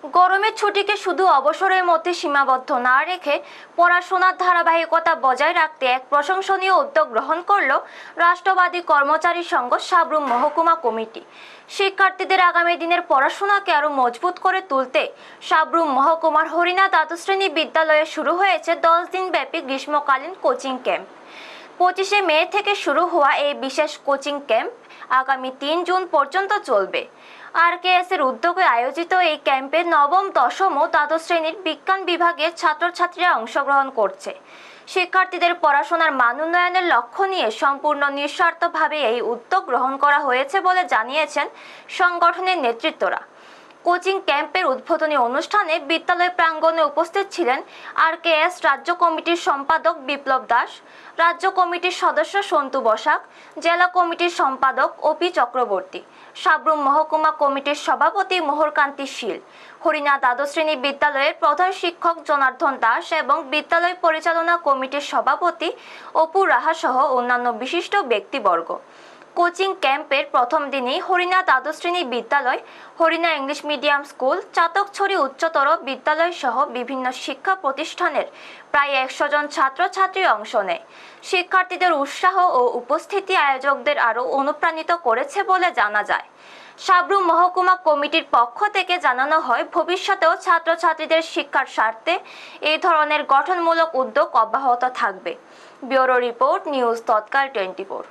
গরমের ছুটিকে শুধু অবসরের মধ্যে সীমাবদ্ধ না রেখে পড়াশোনার ধারাবাহিকতা বজায় রাখতে এক প্রশংসনীয় উদ্যোগ গ্রহণ করল রাষ্ট্রবাদী কর্মচারী সংঘ সাব্রুম মহকুমা কমিটি। শিক্ষার্থীদের আগামী দিনের পড়াশোনাকে আরও মজবুত করে তুলতে সাব্রুম মহকুমার হরিণা দ্বাদশ শ্রেণী বিদ্যালয়ে শুরু হয়েছে 10 দিনব্যাপী গ্রীষ্মকালীন কোচিং ক্যাম্প। 25শে মে থেকে শুরু হওয়া এই বিশেষ কোচিং ক্যাম্প আগামী 3 জুন পর্যন্ত চলবে। RKS এর উদ্যোগে আয়োজিত এই ক্যাম্পে নবম, দশম ও দ্বাদশ শ্রেণীর বিজ্ঞান বিভাগের ছাত্রছাত্রীরা অংশগ্রহণ করছে। শিক্ষার্থীদের পড়াশোনার মান উন্নয়নের লক্ষ্য নিয়ে সম্পূর্ণ নিঃস্বার্থভাবে এই উদ্যোগ গ্রহণ করা হয়েছে বলে জানিয়েছেন সংগঠনের নেতৃত্বরা। কোচিং ক্যাম্পের উদ্বোধনী অনুষ্ঠানে বিদ্যালয় প্রাঙ্গণে উপস্থিত ছিলেন RKS রাজ্য কমিটির সম্পাদক বিপ্লব দাস, রাজ্য কমিটির সদস্য সন্তু বসাক, জেলা কমিটির সম্পাদক OP চক্রবর্তী, সাব্রুম মহকুমা কমিটির সভাপতি মোহরকান্তি শীল, হরিণা দ্বাদশ শ্রেণী বিদ্যালয়ের প্রধান শিক্ষক জনার্দন দাস এবং বিদ্যালয় পরিচালনা কমিটির সভাপতি অপু রাহা সহ অন্যান্য বিশিষ্ট ব্যক্তিবর্গ। কোচিং ক্যাম্পের প্রথম দিনেই হরিণা দ্বাদশ শ্রেণী বিদ্যালয়, Harina English medium school, Chatakchhari উচ্চতর বিদ্যালয় সহ বিভিন্ন শিক্ষা প্রতিষ্ঠানের প্রায় 100 জন ছাত্রছাত্রী অংশ নেয়। শিক্ষার্থীদের উৎসাহ ও উপস্থিতি আয়োজকদের আরও অনুপ্রাণিত করেছে বলে জানা যায়। সাব্রুম মহকুমা কমিটির পক্ষ থেকে জানানো হয়, ভবিষ্যতেও ছাত্রছাত্রীদের শিক্ষার স্বার্থে এই ধরনের গঠনমূলক উদ্যোগ অব্যাহত থাকবে। ব্যুরো রিপোর্ট, নিউজ তৎকাল 24।